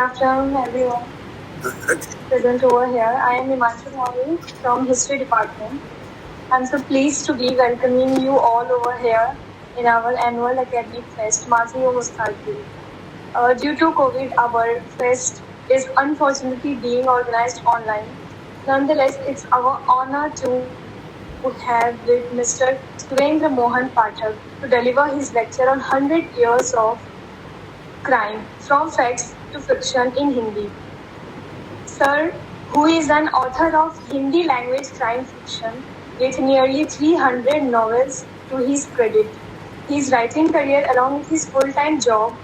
afternoon, everyone present over here. I am Himanshu Mawal from History Department. I'm so pleased to be welcoming you all over here in our annual academic fest, Mazi o Mustarki. Due to COVID, our fest is unfortunately being organized online. Nonetheless, it's our honor to have with Mr. Surendra Mohan Pathak to deliver his lecture on 100 years of crime, from facts to fiction in Hindi. Sir, who is an author of Hindi language crime fiction with nearly 300 novels to his credit. His writing career along with his full-time job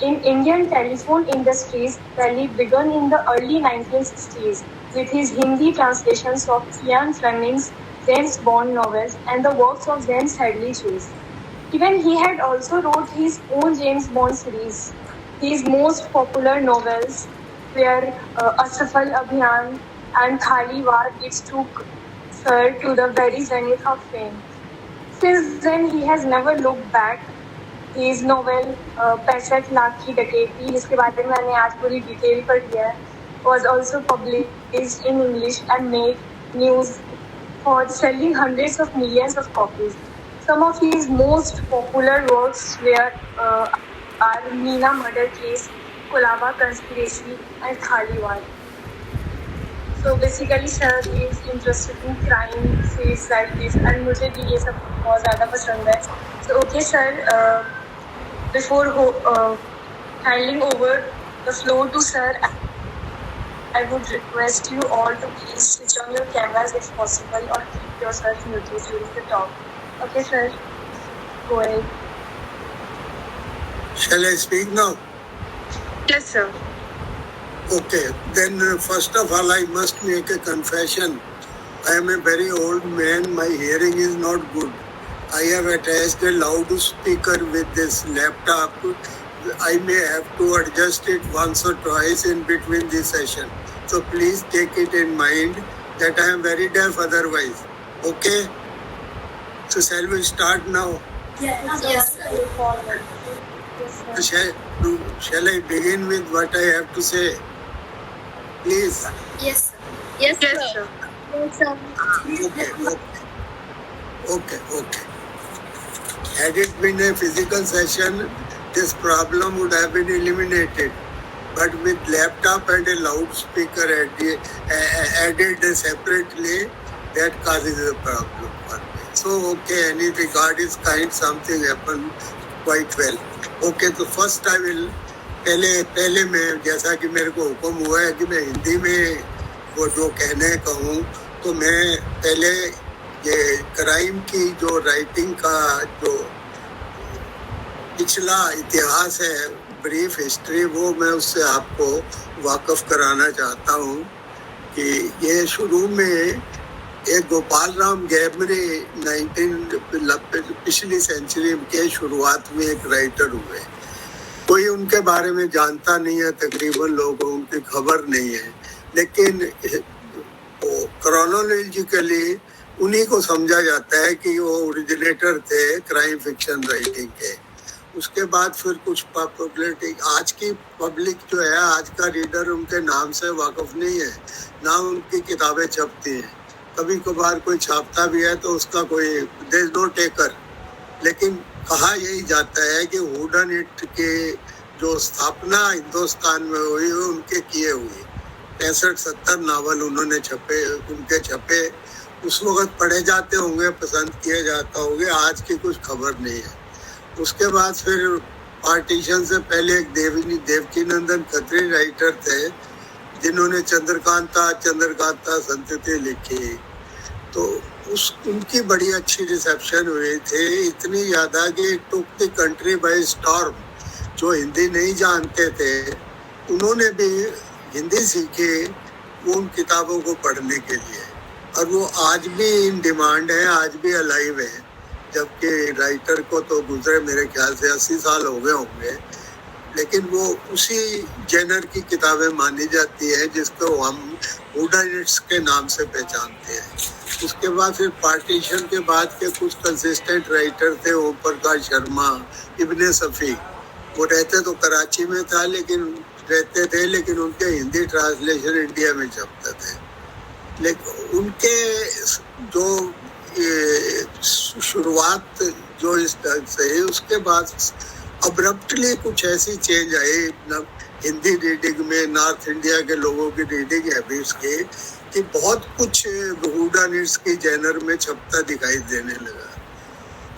in Indian telephone industries really began in the early 1960s with his Hindi translations of Ian Fleming's James Bond novels and the works of James Hadley Chase. Even he had also wrote his own James Bond series. His most popular novels were Asafal Abhiyan and Khali War, which took Sir to the very zenith of fame. Since then, he has never looked back. His novel 65 lakh की डकैती, जिसके बारे में मैंने आज पूरी detail पढ़ लिया है, was also published in English and made news for selling hundreds of millions of copies. Some of his most popular works were are Meena murder case, Colaba conspiracy, and Khali War. So basically, sir is interested in crime, series like this, and मुझे भी ये सब बहुत ज़्यादा पसंद है. So okay, sir. Before handing over the floor to sir, I would request you all to please switch on your cameras if possible or keep yourself muted during the talk. Okay, sir. Go ahead. Shall I speak now? Yes, sir. Okay. Then first of all, I must make a confession. I am a very old man. My hearing is not good. I have attached a loudspeaker with this laptop. I may have to adjust it once or twice in between this session. So please take it in mind that I am very deaf otherwise. Okay? So shall we start now? Yes, sir. Shall I begin with what I have to say? Please. Yes, sir. Yes, sir. Yes, sir. Okay. Had it been a physical session, this problem would have been eliminated. But with laptop and a loudspeaker added separately, that causes a problem for me. So, okay, any regard is kind, something happened quite well. Okay, so first I will, पहले मैं जैसा कि मेरे को हुक्म हुआ है कि मैं हिंदी में वो जो कहने कहूँ, तो मैं पहले ये क्राइम की जो राइटिंग का जो पिछला इतिहास है, ब्रीफ हिस्ट्री, वो मैं उससे आपको वाकफ कराना चाहता हूँ कि ये शुरू में एक गोपाल राम गैबरे पिछली सेंचुरी के शुरुआत में एक राइटर हुए. कोई उनके बारे में जानता नहीं है, तकरीबन लोगों की खबर नहीं है, लेकिन क्रोनोलॉजिकली उन्हीं को समझा जाता है कि वो ओरिजिनेटर थे क्राइम फिक्शन राइटिंग के. उसके बाद फिर कुछ पॉपुलरिटी, आज की पब्लिक जो है, आज का रीडर उनके नाम से वाकिफ नहीं है, ना उनकी किताबें छपती हैं. कभी कभार कोई छापता भी है तो उसका कोई देयर इज नो टेकर. लेकिन कहा यही जाता है कि वुडन इट के जो स्थापना हिंदुस्तान में हुई वो उनके किए हुए 65-70 नावल उन्होंने उनके छपे. उस वक्त पढ़े जाते होंगे, पसंद किए जाता होंगे, आज की कुछ खबर नहीं है. उसके बाद फिर पार्टीशन से पहले एक देवकी नंदन खत्री राइटर थे जिन्होंने चंद्रकांता संतति लिखी. तो उनकी बड़ी अच्छी रिसेप्शन हुई थी, इतनी ज़्यादा कि took the country bye storm. जो हिंदी नहीं जानते थे उन्होंने भी हिंदी सीखी उन किताबों को पढ़ने के लिए, और वो आज भी इन डिमांड है, आज भी अलाइव है. जबकि राइटर को तो गुजरे मेरे ख्याल से 80 साल हो गए होंगे, लेकिन वो उसी जेनर की किताबें मानी जाती है जिसको हम वुडनिट्स के नाम से पहचानते हैं. उसके बाद फिर पार्टीशन के बाद के कुछ कंसिस्टेंट राइटर थे, ओम प्रकाश शर्मा, इब्ने सफ़ी. वो रहते तो कराची में था, लेकिन रहते थे, लेकिन उनके हिंदी ट्रांसलेशन इंडिया में छपते थे। लेकिन उनके जो शुरुआत जो इस ढंग से है, उसके बाद अब्रप्टली कुछ ऐसी चेंज आई हिंदी रीडिंग में, नॉर्थ इंडिया के लोगों की रीडिंग हैबिट्स की, कि बहुत कुछ हुडानिट्स की जैनर में छपता दिखाई देने लगा।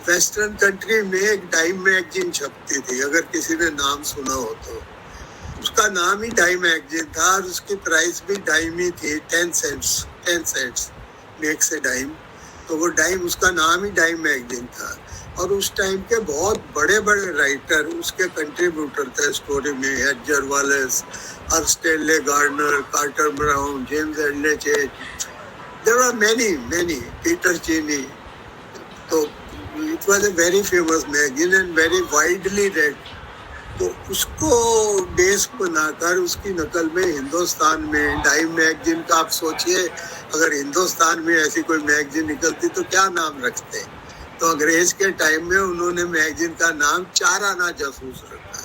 वेस्टर्न कंट्री में एक टाइम मैगजीन छपती थी, अगर किसी ने नाम सुना हो तो। उसका नाम ही टाइम मैगजीन था और उसकी प्राइस भी टाइम ही थी, 10 सेंट्स मेक्स ए डाइम। तो वो डाइम, उसका नाम ही टाइम मैगजीन था। और उस टाइम के बहुत बड़े बड़े राइटर उसके कंट्रीब्यूटर थे स्टोरी में, Edgar Wallace, Stanley Gardner, Carter Brown, James Hadley Chase, there are many, Peter Cheyney. तो it was a very famous magazine and very widely read. तो उसको बेस बनाकर उसकी नकल में हिंदुस्तान में टाइम मैगजीन का, आप सोचिए अगर हिंदुस्तान में ऐसी कोई मैगजीन निकलती तो क्या नाम रखते। तो अंग्रेज के टाइम में उन्होंने मैगजीन का नाम 4 आना जासूस रखा।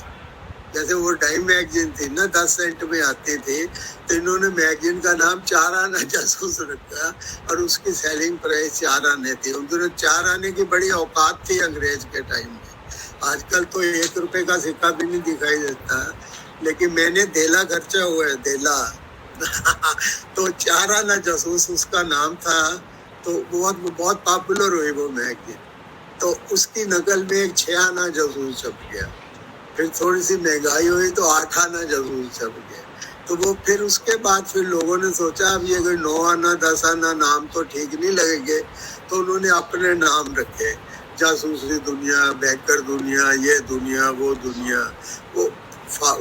जैसे वो टाइम मैगजीन थी ना 10 सेंट में आती थी, तो इन्होंने मैगजीन का नाम 4 आना जासूस रखा और उसकी सेलिंग प्राइस 4 आने थी। उन्होंने 4 आने की बड़ी औकात थी अंग्रेज के टाइम में। आजकल तो 1 रुपए का सिक्का भी नहीं दिखाई देता, लेकिन मैंने देला खर्चा हुआ है, देला तो 4 आना जासूस उसका नाम था। तो बहुत पॉपुलर हुई वो मैगजीन। तो उसकी नकल में एक 6 आना जासूस छप गया। फिर थोड़ी सी महंगाई हुई तो 8 आना जासूस छप गया। तो वो फिर उसके बाद फिर लोगों ने सोचा अब ये कोई 9 आना 10 आना नाम तो ठीक नहीं लगेंगे, तो उन्होंने अपने नाम रखे, जासूसी दुनिया, बैकर दुनिया, ये दुनिया, वो दुनिया। वो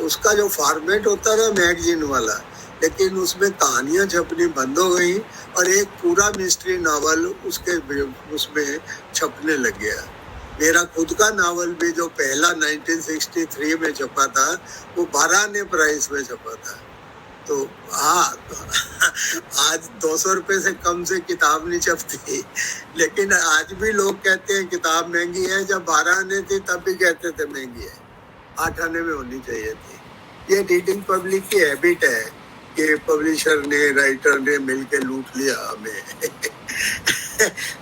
उसका जो फॉर्मेट होता था मैगजीन वाला, लेकिन उसमें कहानियां छपनी बंद हो गई और एक पूरा मिस्ट्री नावल उसमें छपने लग गया। मेरा खुद का नावल भी जो पहला 1963 में छपा था, वो 12 आने प्राइस में छपा था। तो हाँ आज 200 रुपए से कम से किताब नहीं छपती, लेकिन आज भी लोग कहते हैं किताब महंगी है। जब 12 आने थी तब भी कहते थे महंगी है, 8 आने में होनी चाहिए थी। ये रीडिंग पब्लिक की हैबिट है कि पब्लिशर ने, राइटर ने मिलके लूट लिया हमें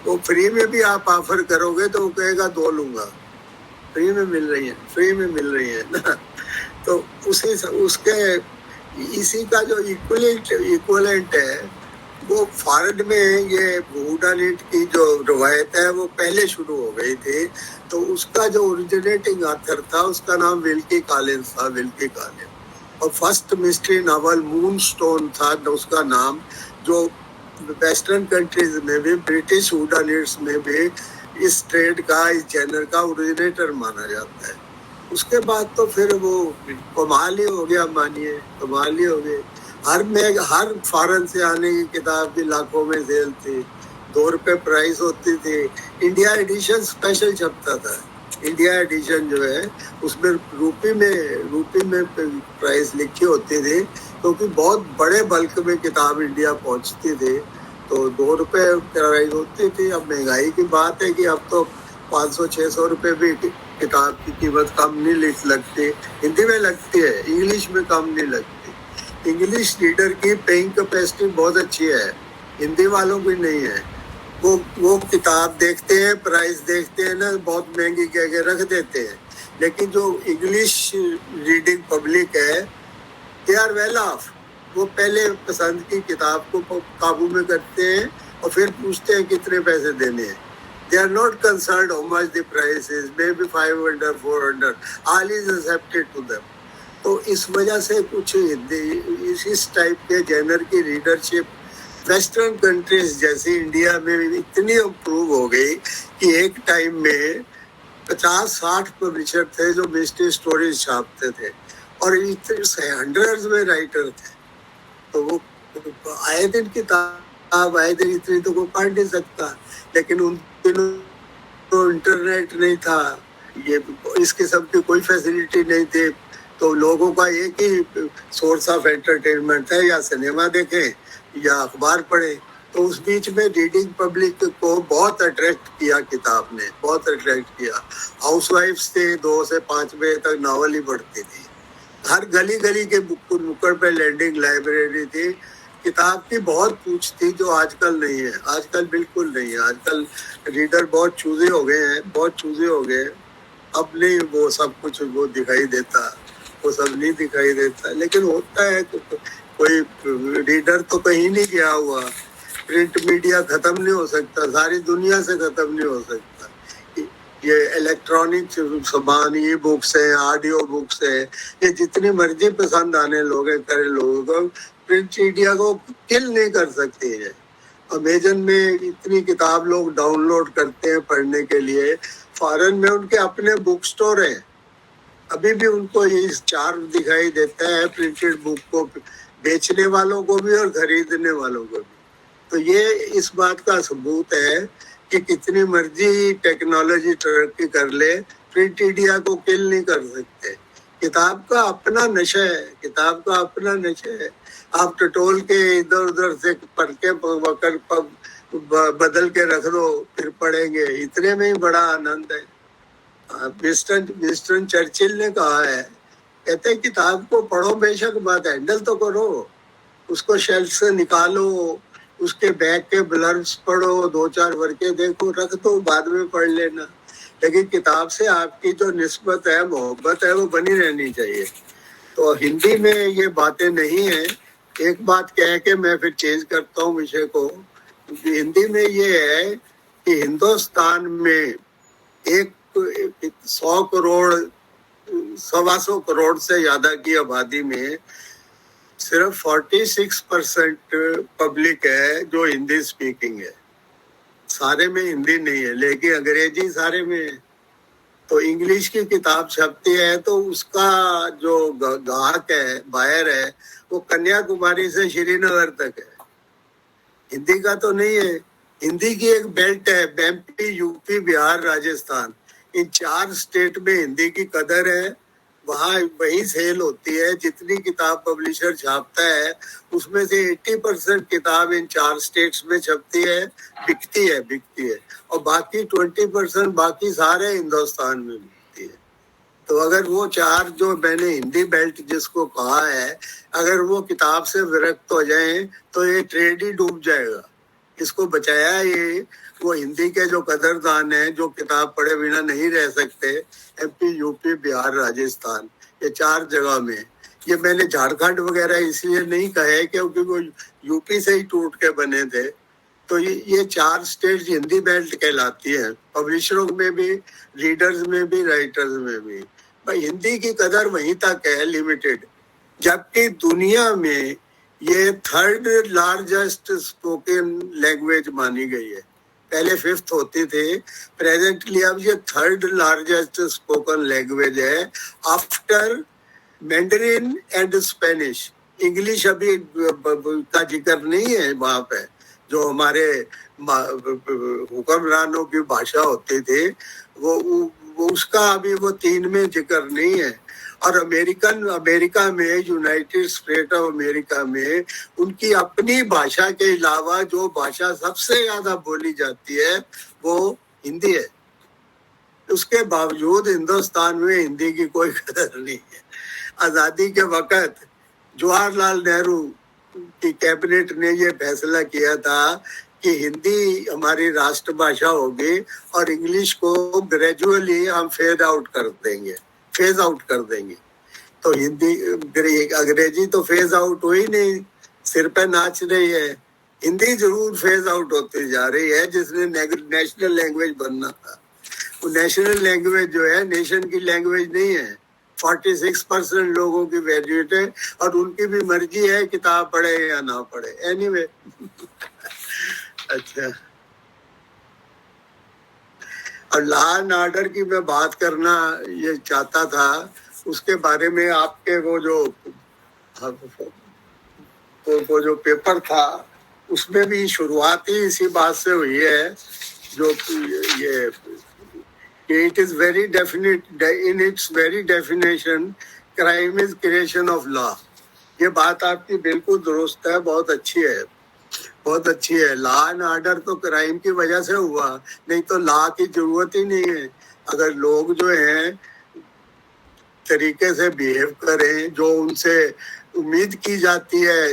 वो फ्री में भी आप ऑफर करोगे तो वो कहेगा 2 लूंगा, फ्री में मिल रही है ना। तो इसी का जो इक्विवेलेंट है वो फॉरेन में, ये हुडानिट की जो रवायत है वो पहले शुरू हो गई थी। तो उसका जो ओरिजिनेटिंग ऑथर था उसका नाम विल्की कॉलिंस था, विल्की कॉलिंस। और फर्स्ट मिस्ट्री नावल मूनस्टोन था उसका नाम, जो वेस्टर्न कंट्रीज में भी, ब्रिटिश हुडानिट्स में भी इस ट्रेड का, इस जेनर का ओरिजिनेटर माना जाता है। उसके बाद तो फिर वो कमाल ही हो गया, मानिए कमाल ही हो गए। हर फॉरेन से आने की किताब भी लाखों में सेल थी, 2 रुपए प्राइस होती थी। इंडिया एडिशन स्पेशल छपता था। इंडिया एडिशन जो है उसमें रूपी में प्राइस लिखी होती थी, क्योंकि बहुत बड़े बल्क में किताब इंडिया पहुंचती थी। तो 2 रुपए प्राइस होती थी। अब महंगाई की बात है कि अब तो 500-600 रुपए भी किताब की कीमत कम नहीं लगती। हिंदी में लगती है, इंग्लिश में कम नहीं लगती। इंग्लिश रीडर की पेइंग कैपेसिटी बहुत अच्छी है, हिंदी वालों की नहीं है। वो किताब देखते हैं, प्राइस देखते हैं ना, बहुत महंगी कह के रख देते हैं। लेकिन जो इंग्लिश रीडिंग पब्लिक है, दे आर वेल ऑफ। वो पहले पसंद की किताब को काबू में करते हैं और फिर पूछते हैं कितने पैसे देने हैं। They are not concerned how much the price is, maybe 500, 400, all is accepted to them. तो इस वजह से कुछ इस टाइप के जेनर की रीडरशिप वेस्टर्न कंट्रीज जैसे इंडिया में इतनी इम्प्रूव हो गई कि एक टाइम में 50-60 पब्लिशर थे जो मिस्ट्री स्टोरीज छापते थे और इतने हंड्रेड्स में राइटर थे। तो वो आए दिन किताब, आए दिन इतनी तो कोई पढ़ नहीं सकता। लेकिन उन दिनों तो इंटरनेट नहीं था, ये इस किस्म की कोई फैसिलिटी नहीं थी। तो लोगों का एक ही सोर्स ऑफ एंटरटेनमेंट है, या सिनेमा देखें या अखबार पढ़ें। तो उस बीच में रीडिंग पब्लिक को बहुत अट्रैक्ट किया, किताब ने बहुत अट्रैक्ट किया। हाउसवाइफ्स थे, 2 से 5 बजे तक नावल ही पढ़ती थी। ہر گلی گلی کے نکڑ پہ لینڈنگ لائبریری تھی. کتاب کی بہت پوچھ تھی جو آج کل نہیں ہے. آج کل بالکل نہیں ہے. آج کل ریڈر بہت چوزے ہو گئے ہیں, بہت چوزے ہو گئے. اب نہیں وہ سب کچھ وہ دکھائی دیتا, وہ سب نہیں دکھائی دیتا. لیکن ہوتا ہے کہ کوئی ریڈر تو کہیں نہیں گیا ہوا. پرنٹ میڈیا ختم نہیں ہو سکتا, ساری دنیا سے ختم نہیں ہو سکتا. یہ الیکٹرانک سامان, ای بکس ہیں, آڈیو بکس ہیں, یہ جتنی مرضی پسند آنے لوگ ہیں کرے لوگوں کو, پرنٹ میڈیا کو کل نہیں کر سکتے ہیں. امیزن میں اتنی کتاب لوگ ڈاؤن لوڈ کرتے ہیں پڑھنے کے لیے. فارن میں ان کے اپنے بک سٹور ہیں, ابھی بھی ان کو یہ چارج دکھائی دیتا ہے پرنٹڈ بک کو بیچنے والوں کو بھی اور خریدنے والوں کو بھی. تو یہ اس بات کا ثبوت ہے کہ کتنی مرضی ٹیکنالوجی ترقی کر لے, پرنٹ میڈیا کو کل نہیں کر سکتے. کتاب کا اپنا نشہ ہے, کتاب کا اپنا نشہ ہے. آپ ٹٹول کے ادھر ادھر سے پڑھ کے بدل کے رکھ دو, پھر پڑھیں گے. اتنے میں ہی بڑا آنند ہے. وسٹن چرچل نے کہا ہے, کہتے کتاب کو پڑھو بے شک بات, ہینڈل تو کرو, اس کو شیلف سے نکالو, اس کے بیک کے بلربس پڑھو, 2-4 ورقے دیکھو, رکھ دو, بعد میں پڑھ لینا. لیکن کتاب سے آپ کی جو نسبت ہے, محبت ہے, وہ بنی رہنی چاہیے. تو ہندی میں یہ باتیں نہیں ہیں. ایک بات کہہ کے میں پھر چینج کرتا ہوں وشے کو. ہندی میں یہ ہے کہ ہندوستان میں 100 کروڑ 125 کروڑ سے زیادہ کی آبادی میں صرف 46% پبلک ہے جو ہندی سپیکنگ ہے. سارے میں ہندی نہیں ہے, لیکن انگریزی سارے میں ہے. تو انگلش کی کتاب چھپتی ہے تو اس کا جو گاہک ہے, بائر ہے, وہ کنیا کماری سے شری نگر تک ہے. ہندی کا تو نہیں ہے. ہندی کی ایک بیلٹ ہے, ایم پی, یو پی, بہار, راجستھان, ان 4 اسٹیٹ میں ہندی کی قدر ہے. وہاں وہی سیل ہوتی ہے. جتنی کتاب پبلشر چھاپتا ہے اس میں سے 80% کتاب ان 4 اسٹیٹس میں چھپتی ہے, بکتی ہے. اور باقی 20% باقی سارے ہندوستان میں بکتی ہے. تو اگر وہ 4 جو میں نے ہندی بیلٹ جس کو کہا ہے, اگر وہ کتاب سے ورکت ہو جائیں تو یہ ٹریڈ ہی ڈوب جائے گا. اس کو بچایا یہ وہ ہندی کے جو قدردان ہیں, جو کتاب پڑھے بنا نہیں رہ سکتے, ایم پی, یو پی, بہار, راجستھان, یہ 4 جگہ میں. یہ میں نے جھارکھنڈ وغیرہ اس لیے نہیں کہے کیونکہ وہ یو پی سے ہی ٹوٹ کے بنے تھے. تو یہ 4 اسٹیٹ ہندی بیلٹ کہلاتی ہے, پبلشروں میں بھی, ریڈرز میں بھی, رائٹرز میں بھی. بھائی ہندی کی قدر وہیں تک ہے, لیمیٹڈ. جبکہ دنیا میں یہ 3rd لارجسٹ اسپوکن لینگویج مانی گئی ہے. پہلے 5th ہوتی تھی, پریزنٹلی اب یہ 3rd لارجسٹ اسپوکن لینگویج ہے آفٹر مینڈرین اینڈ اسپینش. انگلش ابھی کا ذکر نہیں ہے وہاں پہ, جو ہمارے حکمرانوں کی بھاشا ہوتی تھی, وہ اس کا ابھی وہ 3 میں ذکر نہیں ہے. اور امریکہ میں, یونائٹڈ اسٹیٹ آف امریکہ میں ان کی اپنی بھاشا کے علاوہ جو بھاشا سب سے زیادہ بولی جاتی ہے وہ ہندی ہے. اس کے باوجود ہندوستان میں ہندی کی کوئی قدر نہیں ہے. آزادی کے وقت جواہر لال نہرو کی کیبنٹ نے یہ فیصلہ کیا تھا کہ ہندی ہماری راشٹر بھاشا ہوگی اور انگلش کو گریجولی ہم فیز آؤٹ کر دیں گے. تو ہندی, انگریزی تو فیز آؤٹ ہوئی نہیں, سر پہ ناچ رہی ہے. ہندی ضرور فیز آؤٹ ہوتی جا رہی ہے, جس نے نیشنل لینگویج بننا تھا. وہ نیشنل لینگویج جو ہے نیشن کی لینگویج نہیں ہے. 46% لوگوں کی ویلیوٹ ہے, اور ان کی بھی مرضی ہے کتاب پڑھے یا نہ پڑھے. اینی وے اچھا, اور لا اینڈ آرڈر کی میں بات کرنا یہ چاہتا تھا. اس کے بارے میں آپ کے وہ جو پیپر تھا اس میں بھی شروعات ہی اسی بات سے ہوئی ہے, جو یہ it is very definite in its very definition, crime is creation of law. یہ بات آپ کی بالکل درست ہے, بہت اچھی ہے, بہت اچھی ہے. لا اینڈ آرڈر تو کرائم کی وجہ سے ہوا, نہیں تو لا کی ضرورت ہی نہیں ہے. اگر لوگ جو ہیں طریقے سے بیہیو کریں جو ان سے امید کی جاتی ہے،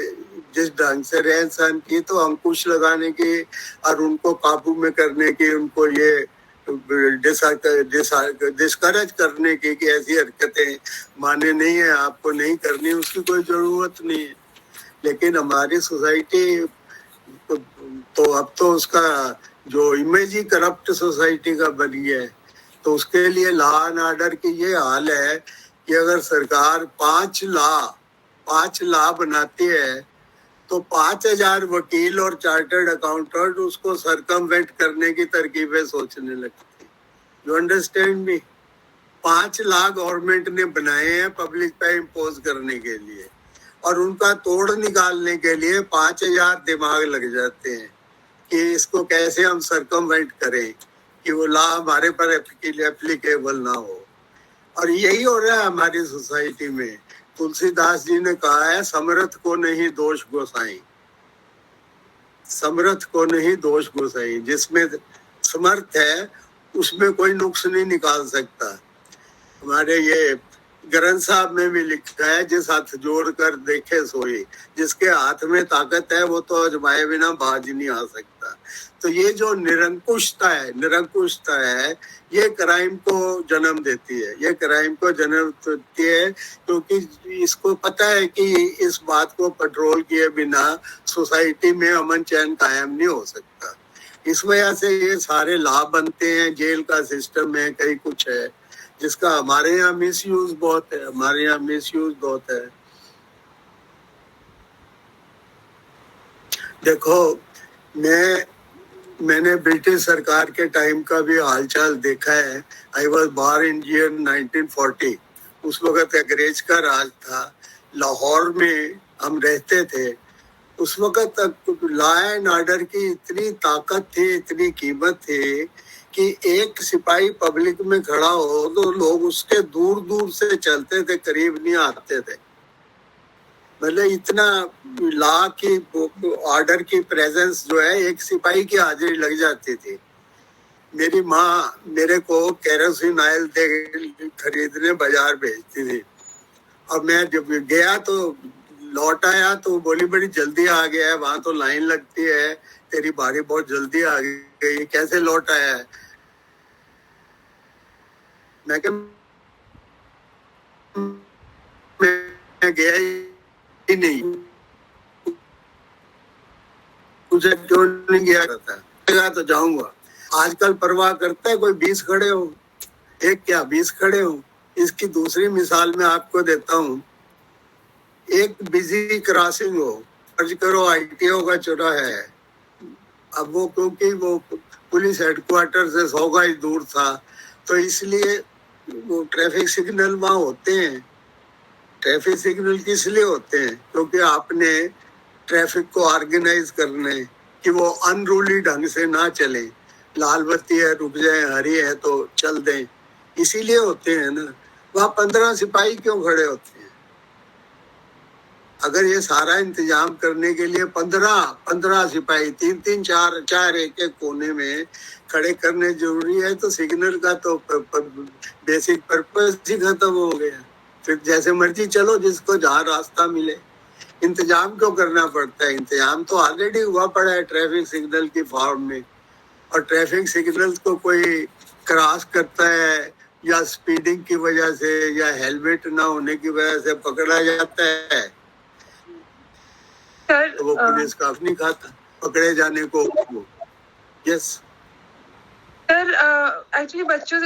جس ڈھنگ سے رہن سہن کی، تو انکش لگانے کی اور ان کو قابو میں کرنے کی، ان کو یہ ڈسکریج کرنے کی کہ ایسی حرکتیں مانے نہیں ہیں، آپ کو نہیں کرنی، اس کی کوئی ضرورت نہیں ہے. لیکن ہماری سوسائٹی تو اب تو اس کا جو امیج ہی کرپٹ سوسائٹی کا بن گیا ہے. تو اس کے لیے لا اینڈ آرڈر کی یہ حال ہے کہ اگر سرکار 5 لا بناتی ہے تو 5,000 وکیل اور چارٹرڈ اکاؤنٹنٹ اس کو سرکموینٹ کرنے کی ترکیبیں سوچنے لگتے ہیں. You understand me? 5 law government نے بنائے ہیں پبلک پہ امپوز کرنے کے لیے، اور ان کا توڑ نکالنے کے لیے 5,000 دماغ لگ جاتے ہیں کہ اس کو کیسے ہم سرکموینٹ کریں کہ وہ لا ہمارے پر اپلیکیبل نہ ہو. اور یہی ہو رہا ہے ہماری سوسائٹی میں. تلسی داس جی نے کہا ہے سمرتھ کو نہیں دوش گوسائیں، سمرتھ کو نہیں دوش گوسائیں. جس میں سمرتھ ہے اس میں کوئی نقص نہیں نکال سکتا. ہمارے یہ گرنتھ صاحب میں بھی لکھا ہے جس ہاتھ جوڑ کر دیکھے سوئی، جس کے ہاتھ میں طاقت ہے وہ تو آزمائے بنا باز نہیں آ سکتا. تو یہ جو نرنکشتا ہے یہ کرائم کو جنم دیتی ہے، یہ کرائم کو جنم دیتی ہے، کیونکہ اس کو پتہ ہے کہ اس بات کو کنٹرول کیے بنا سوسائٹی میں امن چین قائم نہیں ہو سکتا. اس وجہ سے یہ سارے لا بنتے ہیں، جیل کا سسٹم ہے، کئی کچھ ہے جس کا ہمارے یہاں مس یوز بہت ہے. دیکھو میں نے برٹش سرکار کے ٹائم کا بھی حال چال دیکھا ہے. I was barn in year 1940. اس وقت انگریز کا راج تھا، لاہور میں ہم رہتے تھے. اس وقت لا اینڈ آرڈر کی اتنی طاقت تھی، اتنی قیمت تھی کہ ایک سپاہی پبلک میں کھڑا ہو تو لوگ اس کے دور دور سے چلتے تھے، قریب نہیں آتے تھے. مطلب اتنا لا کی آرڈر کی پریزنس جو ہے، ایک سپاہی کی حاضری لگ جاتی تھی. میری ماں میرے کو کیروسین آئل خریدنے بازار بھیجتی تھی، اور میں جب گیا تو لوٹ آیا تو بولی بڑی جلدی آ گیا ہے، وہاں تو لائن لگتی ہے، تیری باری بہت جلدی آ گئی، کیسے لوٹ آیا ہے؟ میں کہ میں گیا ہی نہیں، مجھے کیوں نہیں گیا تو جاؤں گا. آج کل پرواہ کرتا ہے کوئی 20 کھڑے ہو، ایک کیا 20 کھڑے ہو. اس کی دوسری مثال میں آپ کو دیتا ہوں. ایک بزی کراسنگ ہو، فرض کرو ITO کا چوراہا ہے. اب وہ کیونکہ وہ پولیس ہیڈ کوارٹر سے 100 گز دور تھا تو اس لیے وہ ٹریفک سگنل وہاں ہوتے ہیں. ٹریفک سگنل کس لیے ہوتے ہیں؟ کیونکہ آپ نے ٹریفک کو آرگنائز کرنے کہ وہ ان رولی ڈھنگ سے نہ چلیں. لال بتی ہے رک جائیں، ہری ہے تو چل دیں، اسی لیے ہوتے ہیں نا. وہاں 15 سپاہی کیوں کھڑے ہوتے ہیں؟ اگر یہ سارا انتظام کرنے کے لیے 15 سپاہی 3 4 ایک کونے میں کھڑے کرنے ضروری ہے تو سگنل کا تو بیسک پرپز ہی ختم ہو گیا. پھر جیسے مرضی چلو، جس کو جہاں راستہ ملے. انتظام کیوں کرنا پڑتا ہے؟ انتظام تو آلریڈی ہوا پڑا ہے ٹریفک سگنل کی فارم میں. اور ٹریفک سگنل کو کوئی کراس کرتا ہے یا سپیڈنگ کی وجہ سے یا ہیلمٹ نہ ہونے کی وجہ سے پکڑا جاتا ہے تو وہ پولیس کاف نہیں کھاتا پکڑے جانے کو. یس سر، ایکچولی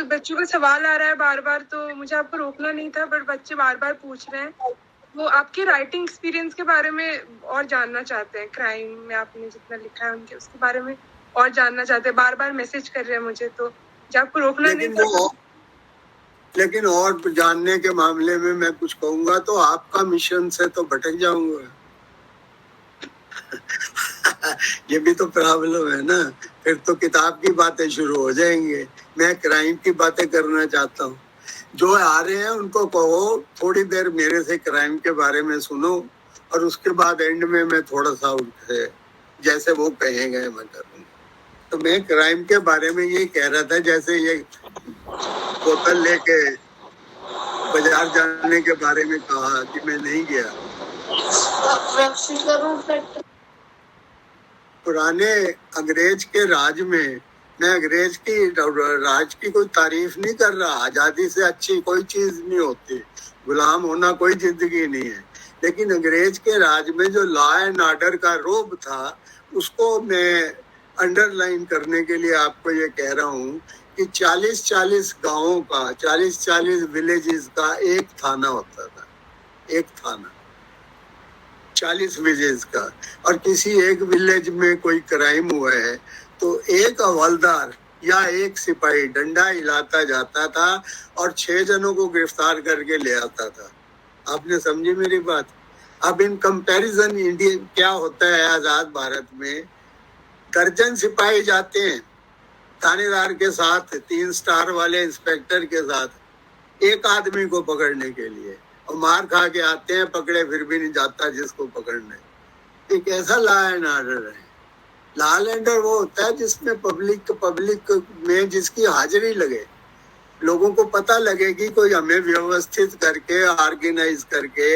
بچوں کا سوال آ رہا ہے بار بار، تو مجھے آپ کو روکنا نہیں تھا، بٹ بچے بار بار پوچھ رہے ہیں. وہ آپ کے رائٹنگ ایکسپیرینس کے بارے میں اور جاننا چاہتے ہیں. کرائم میں آپ نے جتنا لکھا ہے ان کے اس کے بارے میں اور جاننا چاہتے ہیں. بار بار میسج کر رہے ہیں مجھے، تو مجھے آپ کو روکنا نہیں تھا. لیکن اور جاننے کے معاملے میں میں کچھ کہوں گا تو آپ کا مشن سے تو بھٹک جاؤں گا. یہ بھی تو پرابلم ہے نا. پھر تو کتاب کی باتیں شروع ہو جائیں گے. میں کرائم کی باتیں کرنا چاہتا ہوں. جو آ رہے ہیں ان کو کہو تھوڑی دیر میرے سے کرائم کے بارے میں سنو، اور اس کے بعد اینڈ میں تھوڑا سا جیسے وہ کہیں گے میں کروں گا. تو میں کرائم کے بارے میں یہ کہہ رہا تھا، جیسے یہ بوتل لے کے بازار جانے کے بارے میں کہا کہ میں نہیں گیا. پرانے انگریز کے راج میں میں انگریز کی راج کی کوئی تعریف نہیں کر رہا. آزادی سے اچھی کوئی چیز نہیں ہوتی. غلام ہونا کوئی زندگی نہیں ہے. لیکن انگریز کے راج میں جو لا اینڈ آرڈر کا روب تھا اس کو میں انڈر لائن کرنے کے لیے آپ کو یہ کہہ رہا ہوں کہ 40 گاؤں کا 40 ولیجز کا ایک تھانہ ہوتا تھا. ایک تھانہ 40 ولیجز کا. اور کسی ایک ولیج میں کوئی کرائم ہوا ہے تو ایک حوالدار یا ایک سپاہی ڈنڈا ہلاتا جاتا تھا اور 6 جنوں کو گرفتار کر کے لے آتا تھا. آپ نے سمجھی میری بات؟ اب ان کمپیریزن انڈیا کیا ہوتا ہے آزاد بھارت میں؟ درجن سپاہی جاتے ہیں تھانے دار کے ساتھ 3 سٹار والے انسپیکٹر کے ساتھ ایک آدمی کو پکڑنے کے لیے اور مار کھا کے آتے ہیں. پکڑے پھر بھی نہیں جاتا جس کو پکڑنے. ایک ایسا لا اینڈ آرڈر ہے. لا اینڈ آرڈر وہ ہوتا ہے جس میں پبلک میں جس کی حاضری لگے, لوگوں کو پتہ لگے کہ کوئی ہمیں ویوستھت کر کے آرگنائز کر کے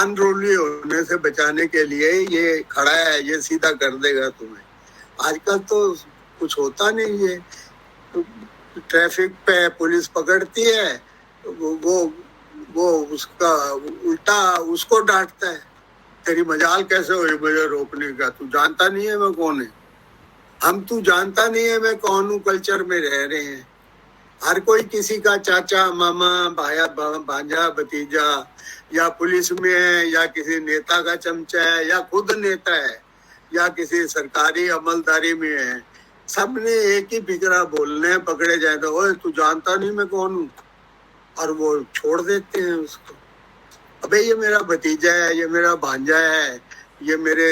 انروللی ہونے سے بچانے کے لیے یہ کھڑا ہے, یہ سیدھا کر دے گا تمہیں. آج کل تو کچھ ہوتا نہیں ہے. ٹریفک پہ پولیس پکڑتی ہے, وہ اس کا الٹا اس کو ڈانٹتا ہے. تیری مجال کیسے ہوئی مجھے روکنے کا؟ تو جانتا نہیں ہے میں کون ہے. تو جانتا نہیں ہے میں کون ہوں. کلچر میں رہ رہے ہیں. ہر کوئی کسی کا چاچا, ماما, بھایا, بھانجا, بھتیجا یا پولیس میں ہے یا کسی نیتا کا چمچہ ہے یا خود نیتا ہے یا کسی سرکاری عملداری میں ہے. سب نے ایک ہی فکرہ بولنا ہے, پکڑے جائے تو اوے تو جانتا نہیں میں کون ہوں, اور وہ چھوڑ دیتے ہیں اس کو. ابے یہ میرا بھتیجا ہے, یہ میرا بھانجا ہے, یہ میرے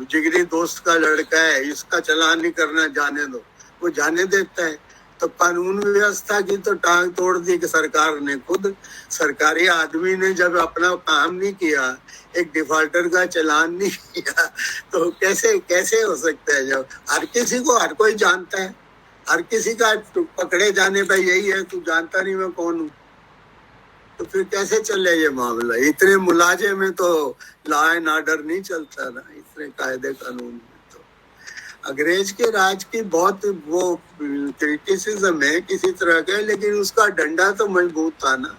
جگری دوست کا لڑکا ہے, اس کا چلان نہیں کرنا, جانے دو. وہ جانے دیتا ہے. تو قانون ویوستھا کی تو ٹانگ توڑ دی کہ سرکار نے خود. سرکاری آدمی نے جب اپنا کام نہیں کیا, ایک ڈیفالٹر کا چلان نہیں کیا, تو کیسے ہو سکتا ہے؟ جب ہر کسی کو ہر کوئی جانتا ہے, ہر کسی کا پکڑے جانے پہ یہی ہے تو جانتا نہیں میں کون ہوں, تو پھر کیسے چلے یہ معاملہ؟ اتنے ملاجے میں تو لا اینڈ آرڈر نہیں چلتا نا, اتنے قاعدے قانون میں. تو انگریز کے راج کی بہت وہ کرٹیسزم ہے کسی طرح کا, لیکن اس کا ڈنڈا تو مضبوط تھا نا,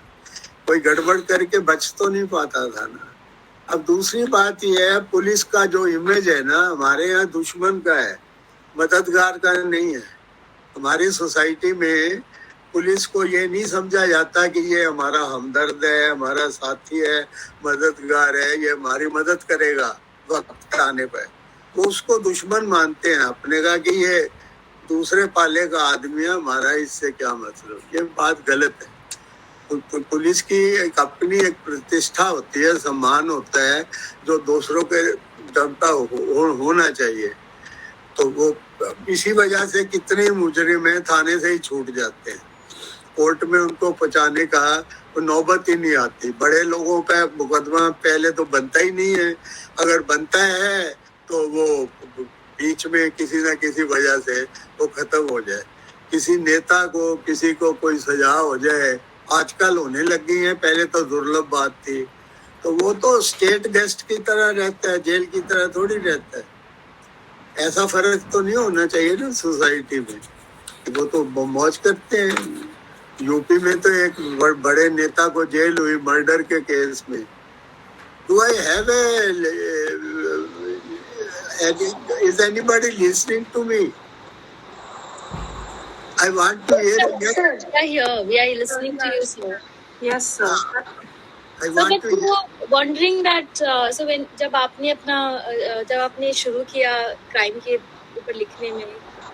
کوئی گڑبڑ کر کے بچ تو نہیں پاتا تھا نا. اب دوسری بات یہ ہے, پولیس کا جو امیج ہے نا ہمارے یہاں دشمن کا ہے, مددگار کا نہیں ہے. ہماری سوسائٹی میں پولیس کو یہ نہیں سمجھا جاتا کہ یہ ہمارا ہمدرد ہے, ہمارا ساتھی ہے, مددگار ہے, یہ ہماری مدد کرے گا وقت آنے پہ. وہ اس کو دشمن مانتے ہیں اپنے کا کہ یہ دوسرے پالے کا آدمی ہے, ہمارا اس سے کیا مطلب. یہ بات غلط ہے. پولیس کی ایک اپنی ایک پرتشٹھا ہوتی ہے, سمان ہوتا ہے جو دوسروں کے جانتا ہونا چاہیے. تو وہ اسی وجہ سے کتنے مجرم ہیں تھانے سے ہی چھوٹ جاتے ہیں. کورٹ میں ان کو پہنچانے کا نوبت ہی نہیں آتی. بڑے لوگوں کا مقدمہ پہلے تو بنتا ہی نہیں ہے. اگر بنتا ہے تو وہ بیچ میں کسی نہ کسی وجہ سے وہ ختم ہو جائے. کسی نیتا کو کسی کو کوئی سزا ہو جائے, آج کل ہونے لگ گئی ہیں, پہلے تو دردلبھ بات تھی. تو وہ تو اسٹیٹ گیسٹ کی طرح رہتا ہے, جیل کی طرح تھوڑی رہتا ہے. ایسا فرق تو نہیں ہونا چاہیے نا سوسائٹی میں. وہ تو موج کرتے ہیں. یو پی میں تو ایک بڑے نیتا کو جیل ہوئی مرڈر کے کیس میں. Do I have is anybody listening to me? I want to hear. Sir, we are listening to you, sir. Yes, sir. I want to hear. Wondering that so when जब आपने शुरू किया crime के ऊपर लिखने में,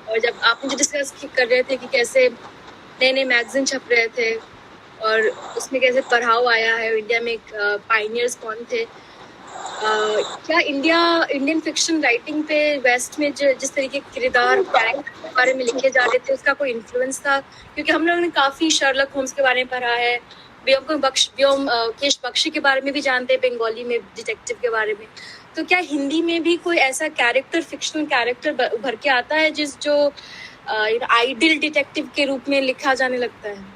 और जब आपने जो डिस्कस कर रहे थे कि कैसे नए मैगजीन छप रहे थे और उसमें कैसे पढ़ाव आया है, इंडिया में पायनियर्स कौन थे, क्या इंडियन फिक्शन राइटिंग पे वेस्ट में जिस तरीके के किरदार कैरेक्टर के बारे में लिखे जा रहे थे उसका कोई इन्फ्लुएंस था? क्योंकि हम लोगों ने काफ़ी शर्लक होम्स के बारे में पढ़ा है, केश बख्शी के बारे में भी जानते हैं, बंगाली में डिटेक्टिव के बारे में. तो क्या हिंदी में भी कोई ऐसा फिक्शनल कैरेक्टर उभर के आता है जो आइडियल डिटेक्टिव के रूप में लिखा जाने लगता है?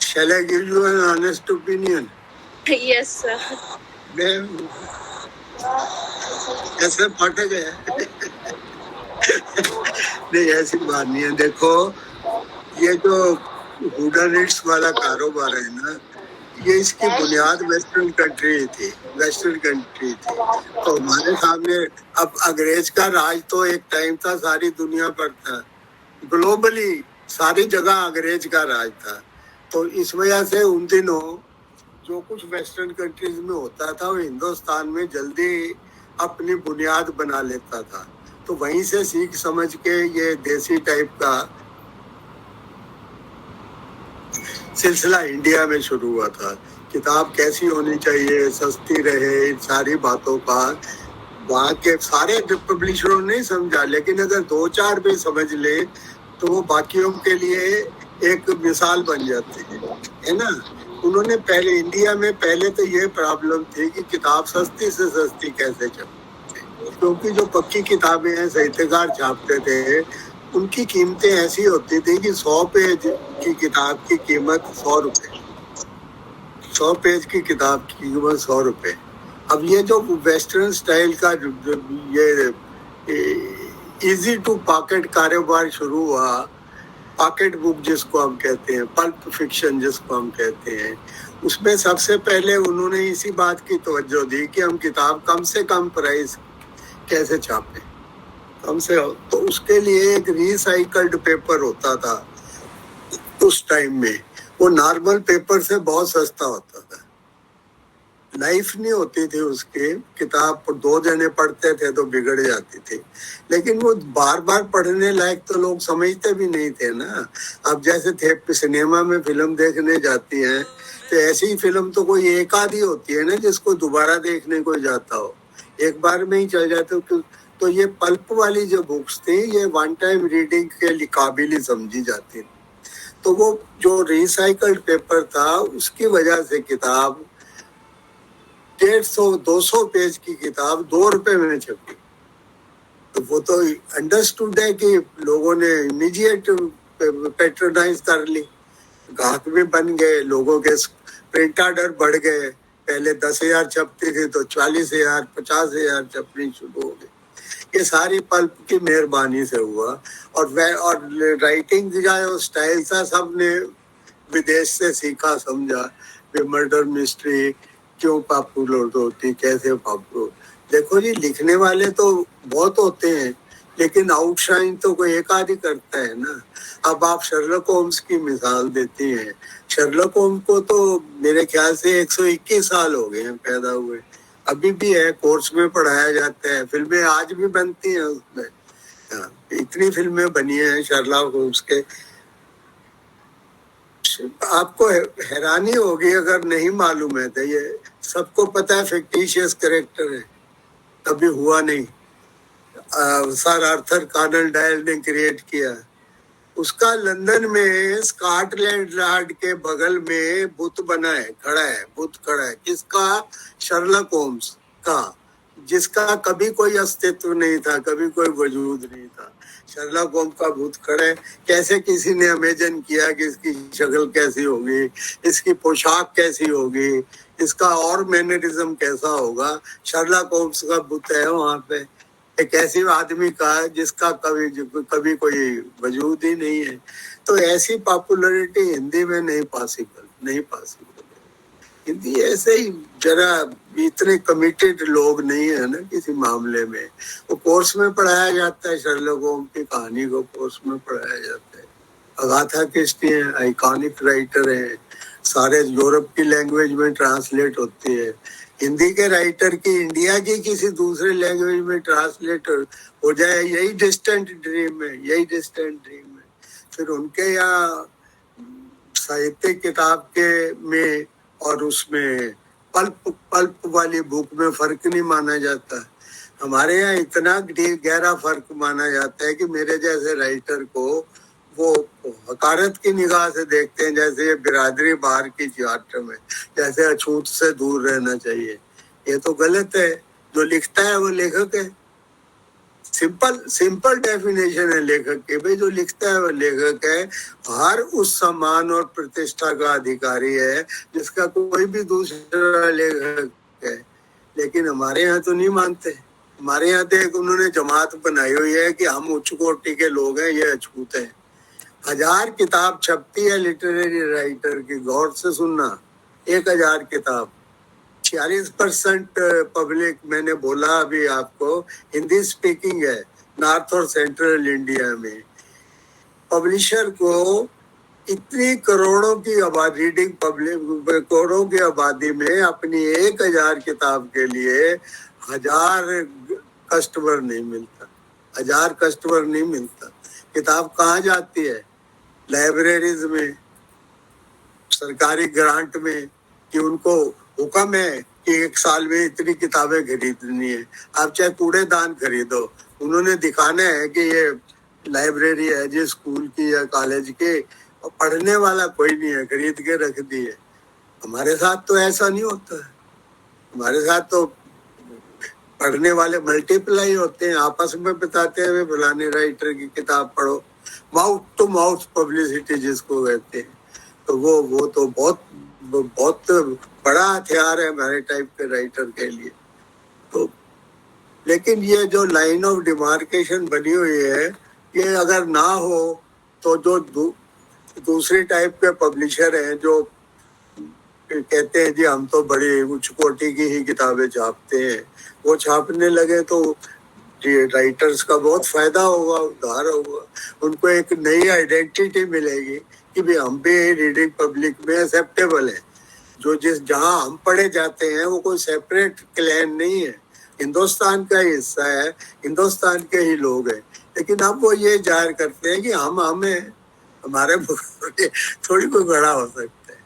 Shall I give you an honest opinion? Yes, sir. मैं ऐसे फट गया नहीं, ऐसी बात नहीं है। देखो, ये जो हुडानिट्स वाला कारोबार है ना, ये इसकी बुनियाद वेस्टर्न कंट्री थी। तो हमारे सामने अब अंग्रेज का राज तो एक टाइम था, सारी दुनिया पर था, ग्लोबली सारी जगह अंग्रेज का राज था। तो इस वजह से उन दिनों जो कुछ वेस्टर्न कंट्रीज में होता था वो हिंदुस्तान में जल्दी अपनी बुनियाद बना लेता था। तो वहीं से सीख समझ के ये देसी टाइप का सिलसिला इंडिया में शुरू हुआ था। किताब कैसी होनी चाहिए, सस्ती रहे, इन सारी बातों का वहाँ के सारे पब्लिशरों ने समझा, लेकिन अगर 2-4 भी समझ ले तो वो बाकियों के लिए एक मिसाल बन जाती है ना। उन्होंने पहले इंडिया में पहले तो ये प्रॉब्लम थी कि किताब सस्ती से सस्ती कैसे छपती, क्योंकि जो पक्की किताबें हैं साहित्यकार छापते थे उनकी कीमतें ऐसी होती थी कि 100 पेज की किताब की कीमत 100 रुपये, 100 पेज की किताब की कीमत 100 रुपये। अब ये जो वेस्टर्न स्टाइल का ये इजी टू पॉकेट कारोबार शुरू हुआ, पॉकेट बुक जिसको हम कहते हैं, पल्प फिक्शन जिसको हम कहते हैं, उसमें सबसे पहले उन्होंने इसी बात की तवज्जो दी कि हम किताब कम से कम प्राइस कैसे छापें, कम से। तो उसके लिए एक रिसाइकल्ड पेपर होता था उस टाइम में, वो नॉर्मल पेपर से बहुत सस्ता होता था, लाइफ नहीं होती थी उसकी, किताब 2 जने पढ़ते थे तो बिगड़ जाती थी, लेकिन वो बार बार पढ़ने लायक तो लोग समझते भी नहीं थे ना। अब जैसे थे सिनेमा में फिल्म देखने जाती हैं तो ऐसी फिल्म तो कोई एक आधी होती है ना जिसको दोबारा देखने को जाता हो, एक बार में ही चल जाते हो। तो ये पल्प वाली जो बुक्स थी ये वन टाइम रीडिंग के लिए काबिल ही समझी जाती। तो वो जो रिसाइकल्ड पेपर था उसकी वजह से किताब 150-200 पेज की किताब 2 रुपए में छपी। तो वो तो अंडरस्टूड है कि लोगों ने इमीडिएट पैट्रोनाइज कर ली, ग्राहक भी बन गए, लोगों के प्रिंट ऑर्डर बढ़ गए, पहले 10,000 छपती थी तो 40,000 50,000 छपनी शुरू हो गई। ये सारी पल्प की मेहरबानी से हुआ। और राइटिंग का जो स्टाइल था सबने विदेश से सीखा समझा। मर्डर मिस्ट्री क्यों पॉपुलर होती, कैसे पॉपुलर। देखो जी, लिखने वाले तो बहुत होते हैं लेकिन आउटशाइन तो कोई एक आध ही करता है ना। अब आप शर्लक होम्स की मिसाल देती हैं, शर्लक होम्स को तो मेरे ख्याल से 121 साल हो गए हैं पैदा हुए, अभी भी है, कोर्स में पढ़ाया जाता है, फिल्में आज भी बनती हैं उसमें। इतनी फिल्में बनी हैं शर्लक होम्स के, आपको हैरानी होगी अगर नहीं मालूम है। तो ये सबको पता है फिक्टिशियस कैरेक्टर है, कभी हुआ नहीं। सर आर्थर कॉनन डॉयल ने क्रिएट किया। उसका लंदन में स्कॉटलैंड यार्ड के बगल में बुत बना है, खड़ा है। किसका? शर्लक होम्स का, जिसका कभी कोई अस्तित्व नहीं था, कभी कोई वजूद नहीं था। शर्लक होम्स का भूत खड़ा है। कैसे किसी ने इमेजिन किया कि इसकी शक्ल कैसी होगी, इसकी पोशाक कैसी होगी, इसका और मैनरिज्म कैसा होगा। शर्लक होम्स का भूत है वहां पे, एक ऐसे आदमी का जिसका कभी कोई वजूद ही नहीं है। तो ऐसी पॉपुलैरिटी हिंदी में नहीं पॉसिबल। हिंदी ऐसे ही जरा इतने कमिटेड लोग नहीं है ना किसी मामले में। वो कोर्स में पढ़ाया जाता है, शर्लक होम्स की कहानी को कोर्स में पढ़ाया जाता है। अगाथा क्रिस्टी है, आइकॉनिक राइटर है, सारे यूरोप की लैंग्वेज में ट्रांसलेट होती है। हिंदी के राइटर की इंडिया की किसी दूसरे लैंग्वेज में ट्रांसलेट हो जाए, यही डिस्टेंट ड्रीम है। फिर उनके यहाँ साहित्य किताब के में और उसमें पल्प वाली बुक में फर्क नहीं माना जाता। हमारे यहाँ इतना गहरा फर्क माना जाता है कि मेरे जैसे राइटर को वो हकारत की निगाह से देखते हैं, जैसे ये बिरादरी बाहर की चार्ट में, जैसे अछूत से दूर रहना चाहिए। ये तो गलत है। जो लिखता है वो लेखक है, सिंपल डेफिनेशन है लेखक की, भाई जो लिखता है वो लेखक है, हर उस सम्मान और प्रतिष्ठा का अधिकारी है जिसका कोई भी दूसरा लेखक है। लेकिन हमारे यहाँ तो नहीं मानते। हमारे यहाँ तो एक उन्होंने जमात बनाई हुई है कि हम उच्च कोटि के लोग हैं, ये अछूत है। 1000 किताब छपती है लिटरेरी राइटर की, गौर से सुनना, 1000 किताब। 46% पब्लिक, मैंने बोला अभी आपको, हिंदी स्पीकिंग है नॉर्थ और सेंट्रल इंडिया में। पब्लिशर को इतनी करोड़ों की आबादी, रीडिंग पब्लिक करोड़ों की आबादी में अपनी 1000 किताब के लिए 1000 कस्टमर नहीं मिलता, 1000 कस्टमर नहीं मिलता। किताब कहाँ जाती है? लाइब्रेरीज में, सरकारी ग्रांट में, कि उनको हुक्म है कि 1 साल में इतनी किताबें खरीदनी है। आप चाहे कूड़ेदान खरीदो, उन्होंने दिखाना है कि ये लाइब्रेरी है जी स्कूल की या कॉलेज की, और पढ़ने वाला कोई नहीं है, खरीद के रख दी है। हमारे साथ तो ऐसा नहीं होता है। हमारे साथ तो पढ़ने वाले मल्टीप्लाई होते हैं, आपस में बताते हैं फलाने राइटर की किताब पढ़ो, माउथ टू माउथ पब्लिसिटी जिसको कहते हैं। तो वो तो बहुत बड़ा हथियार है हमारे टाइप के राइटर के लिए। तो लेकिन ये जो लाइन ऑफ डिमार्केशन बनी हुई है, ये अगर ना हो तो जो दूसरी टाइप के पब्लिशर हैं जो कहते हैं जी हम तो बड़ी उच्च कोटि की ही किताबें छापते हैं, वो छापने लगे तो राइटर्स का बहुत फायदा होगा, उद्धार होगा। उनको एक नई आइडेंटिटी मिलेगी कि भी हम भी रीडिंग पब्लिक में एक्सेप्टेबल है। जो जहाँ हम पढ़े जाते हैं वो कोई सेपरेट क्लैन नहीं है, हिंदुस्तान का ही हिस्सा है, हिंदुस्तान के ही लोग हैं। लेकिन अब वो ये जाहिर करते हैं कि हम हैं, हमारे थोड़ी कोई बड़ा हो सकता है।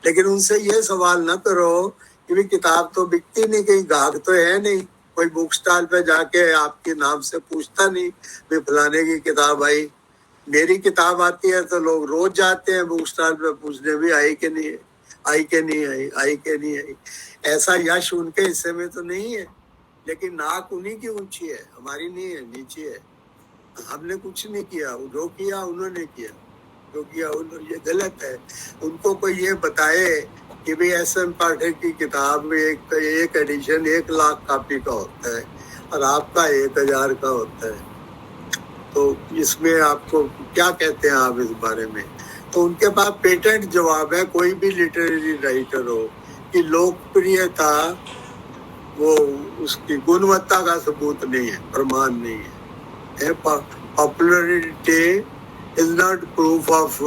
लेकिन उनसे ये सवाल ना करो कि भी किताब तो बिकती नहीं, कहीं गाहक तो है नहीं, कोई बुक स्टॉल पे जाके आपके नाम से पूछता नहीं भी फलाने की किताब आई। मेरी किताब आती है तो लोग रोज जाते हैं बुक स्टॉल पे पूछने भी आई कि नहीं है, आई के नहीं आई, आई के नहीं आई। ऐसा यश उनके हिस्से में तो नहीं है, लेकिन नाक उन्हीं की ऊंची है, हमारी नहीं है, नीची है। हमने कुछ नहीं किया, जो किया उन्होंने किया, जो किया उन्होंने, ये गलत है। उनको कोई ये बताए कि भाई SM पाठक की किताब में एक एडिशन 1 लाख कॉपी का होता है और आपका 1000 का होता है, तो इसमें आपको क्या कहते हैं आप इस बारे में? तो उनके पास पेटेंट जवाब है, कोई भी लिटरेरी राइटर हो, कि लोकप्रियता वो उसकी गुणवत्ता का सबूत नहीं है, प्रमाण नहीं है। Popularity is not proof of,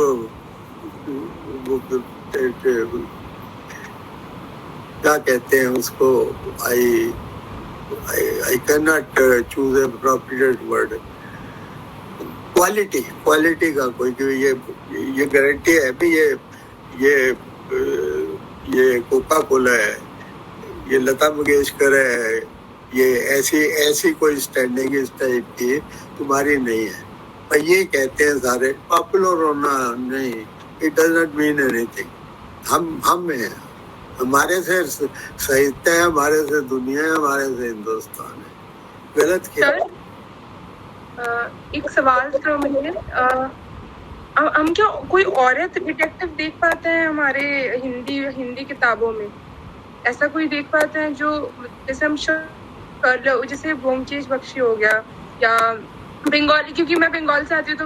क्या कहते हैं उसको, I can not choose a appropriate word. Quality का कोई ये गारंटी है भी ये कोका कोला है, ये लता मंगेशकर है, ये ऐसी कोई स्टैंडिंग इस टाइप की तुम्हारी नहीं है। पर ये कहते हैं सारे, पॉपुलर होना नहीं, it does not mean anything. हम हैं, हमारे से साहित्य है, हमारे से दुनिया है, हमारे से हिंदुस्तान है। गलत क्या? एक सवाल था मुझे, हम क्या कोई औरत डिटेक्टिव देख पाते हैं हमारे हिंदी किताबों में? ऐसा कोई देख पाते हैं जो, जैसे हम जैसे ब्योमकेश बख्शी हो गया, या बंगाली, क्योंकि मैं बंगाल से आती हूँ तो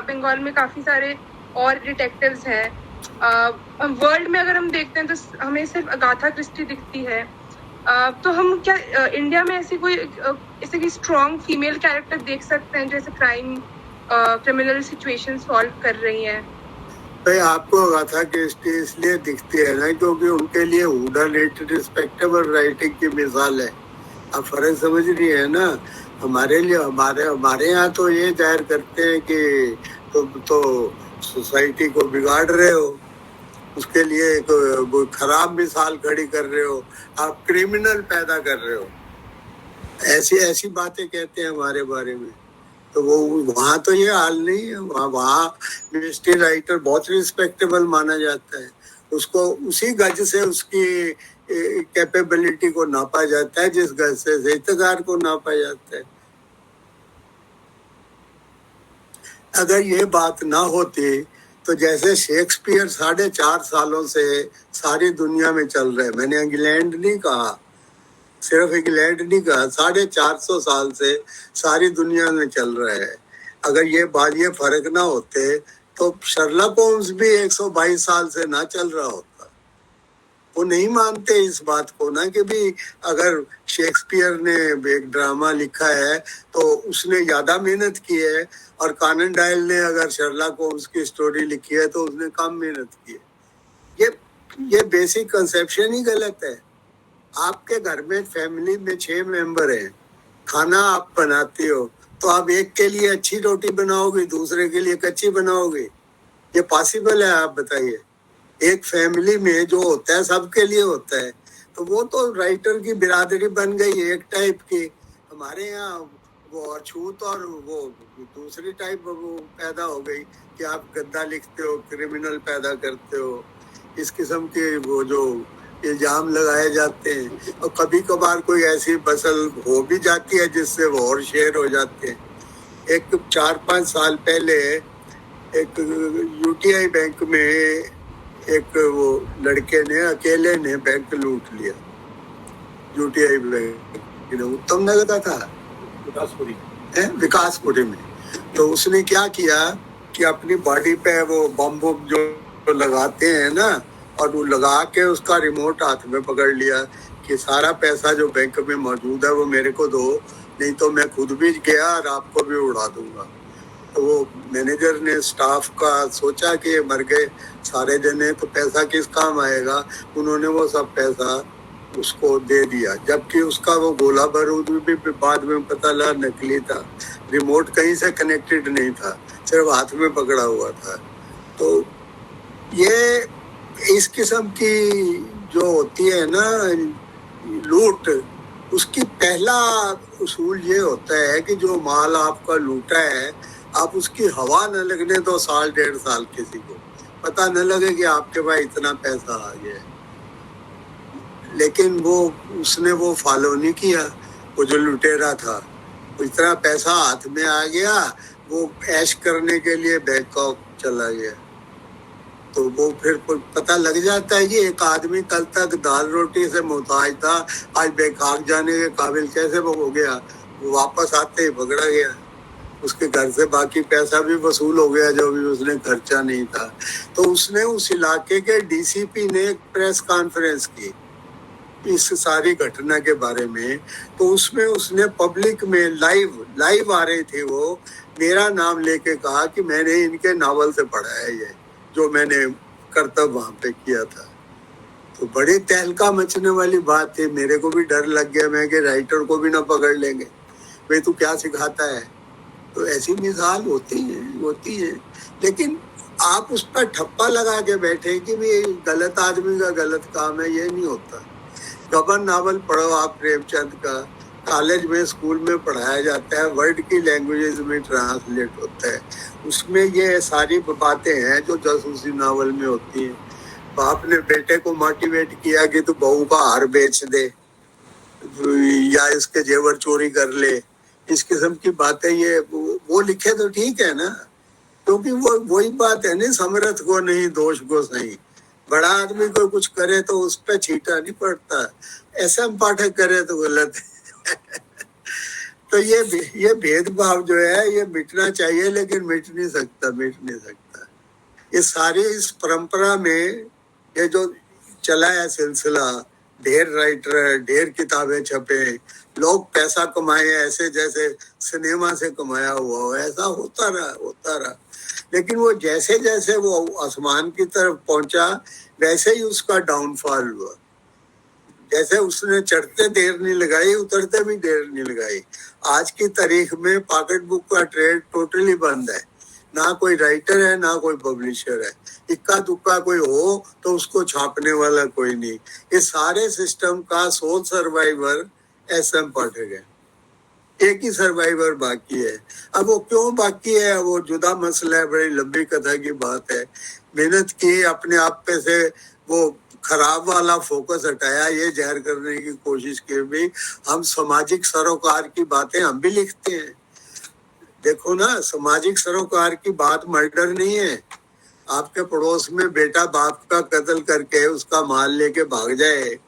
बंगाल में काफी सारे और डिटेक्टिव्स हैं। वर्ल्ड में अगर हम देखते हैं तो हमें सिर्फ अगाथा क्रिस्टी दिखती है। तो हम क्या इंडिया में ऐसी कोई स्ट्रॉन्ग फीमेल कैरेक्टर देख सकते हैं जैसे क्रिमिनल सिचुएशन सॉल्व कर रही हैं? भाई आपको अगाथा क्रिस्टी इसलिए दिखती है ना क्योंकि उनके लिए हुडन रिस्पेक्टेबल राइटिंग की मिसाल है। आप फर्क समझ रही है ना? हमारे लिए हमारे यहाँ तो ये जाहिर करते हैं कि तुम तो सोसाइटी को बिगाड़ रहे हो, उसके लिए कोई खराब मिसाल खड़ी कर रहे हो, आप क्रिमिनल पैदा कर रहे हो, ऐसी बातें कहते हैं हमारे बारे में। तो वो वहाँ तो ये हाल नहीं है। वहाँ मिस्ट्री राइटर बहुत रिस्पेक्टेबल माना जाता है, उसको उसी गज से उसकी कैपेबिलिटी को नापा जाता है जिस गज से साहित्यकार को नापा जाता है। अगर ये बात ना होती तो जैसे शेक्सपियर 4.5 सालों से सारी दुनिया में चल रहे, मैंने इंग्लैंड नहीं कहा, सिर्फ इंग्लैंड नहीं कहा, 450 साल से सारी दुनिया में चल रहा है। अगर ये फर्क ना होते तो शर्लक होम्स भी 122 साल से ना चल रहा होता। वो नहीं मानते इस बात को ना कि भी अगर शेक्सपियर ने एक ड्रामा लिखा है तो उसने ज्यादा मेहनत की है, और कानन डायल ने अगर शर्लक होम्स की स्टोरी लिखी है तो उसने कम मेहनत की है। ये बेसिक कंसेप्शन ही गलत है। आपके घर में फैमिली में 6 मेंबर हैं, खाना आप बनाती हो तो आप एक के लिए अच्छी रोटी बनाओगे, दूसरे के लिए कच्ची बनाओगे? ये पॉसिबल है? आप बताइए। एक फैमिली में जो होता है सबके लिए होता है, तो वो तो राइटर की बिरादरी बन गई एक टाइप की। हमारे यहाँ वो अछूत और वो दूसरी टाइप वो पैदा हो गई कि आप गद्दा लिखते हो, क्रिमिनल पैदा करते हो, इस किस्म के वो जो इल्जाम लगाए जाते हैं। और कभी कभार कोई ऐसी बसल हो भी जाती है जिससे वो और शेयर हो जाते हैं। एक 4-5 साल पहले एक यूटीआई बैंक में एक वो लड़के ने अकेले ने बैंक लूट लिया। यूटीआई बैंक उत्तम नगर का था, विकासपुरी में। तो उसने क्या किया कि अपनी बॉडी पे वो बम जो लगाते हैं ना, और वो लगा के उसका रिमोट हाथ में पकड़ लिया कि सारा पैसा जो बैंक में मौजूद है वो मेरे को दो, नहीं तो मैं खुद भी गया और आपको भी उड़ा दूंगा। तो वो मैनेजर ने स्टाफ का सोचा कि मर गए सारे जने तो पैसा किस काम आएगा, उन्होंने वो सब पैसा उसको दे दिया, जबकि उसका वो गोला बारूद भी बाद में पता लगा नकली था, रिमोट कहीं से कनेक्टेड नहीं था, सिर्फ हाथ में पकड़ा हुआ था। तो ये इस किस्म की जो होती है ना लूट, उसकी पहला उसूल ये होता है कि जो माल आपका लूटा है आप उसकी हवा न लगने दो 1.5 साल, किसी को पता न लगे कि आपके पास इतना पैसा आ गया। लेकिन उसने वो फॉलो नहीं किया। वो जो लुटेरा था, इतना पैसा हाथ में आ गया, वो ऐश करने के लिए बैंकॉक चला गया। तो वो फिर पता लग जाता है कि एक आदमी कल तक दाल रोटी से मोहताज था, आज बैंकॉक जाने के काबिल कैसे हो गया। वो वापस आते ही पकड़ा गया, उसके घर से बाकी पैसा भी वसूल हो गया जो भी उसने खर्चा नहीं था। तो उसने उस इलाके के डीसीपी ने एक प्रेस कॉन्फ्रेंस की इस सारी घटना के बारे में। तो उसमें उसने पब्लिक में लाइव आ रही थी, वो मेरा नाम लेके कहा कि मैंने इनके नावल से पढ़ा है ये जो मैंने कर्तव्य वहां पे किया था। तो बड़ी तहलका मचने वाली बात थी। मेरे को भी डर लग गया, मैं कि राइटर को भी ना पकड़ लेंगे, भाई तू क्या सिखाता है। तो ऐसी मिसाल होती है। लेकिन आप उस पर ठप्पा लगा के बैठे कि भी गलत आदमी का गलत काम है, ये नहीं होता। गबन नावल पढ़ो आप प्रेमचंद का, कॉलेज में स्कूल में पढ़ाया जाता है, वर्ल्ड की लैंग्वेजेस में ट्रांसलेट होता है। उसमें ये सारी बातें हैं जो जासूसी नावल में होती हैं। बाप ने बेटे को मोटिवेट किया कि तू बहू का हार बेच दे या इसके जेवर चोरी कर ले, इस किस्म की बातें ये वो लिखे तो ठीक है ना, क्योंकि वो वही बात है ना, समर्थ को नहीं दोष को सही। बड़ा आदमी कोई कुछ करे तो उस पर छीटा नहीं पड़ता, ऐसा पाठक करे तो गलत है। तो ये भेदभाव जो है ये मिटना चाहिए, लेकिन मिट नहीं सकता। ये सारी इस परंपरा में ये जो चला है सिलसिला, ढेर राइटर, ढेर किताबें छपे, लोग पैसा कमाए ऐसे जैसे सिनेमा से कमाया हुआ हो, ऐसा होता रहा। लेकिन वो जैसे जैसे वो आसमान की तरफ पहुंचा वैसे ही उसका डाउनफॉल हुआ। जैसे उसने चढ़ते देर नहीं लगाई, उतरते भी देर नहीं लगाई। आज की तारीख में पॉकेट बुक का ट्रेड टोटली बंद है, ना कोई राइटर है ना कोई पब्लिशर है। इक्का दुक्का कोई हो तो उसको छापने वाला कोई नहीं। इस सारे सिस्टम का सोल सर्वाइवर SM पाठक है, एक ही सर्वाइवर बाकी है। अब वो क्यों बाकी है वो जुदा मसला है, बड़ी लंबी कथा की बात है। मेहनत की, अपने आप पे से वो खराब वाला फोकस हटाया, ये जाहिर करने की कोशिश की भी हम सामाजिक सरोकार की बातें हम भी लिखते हैं। देखो ना, सामाजिक सरोकार की बात मर्डर नहीं है। आपके पड़ोस में बेटा बाप का कत्ल करके उसका माल लेके भाग जाए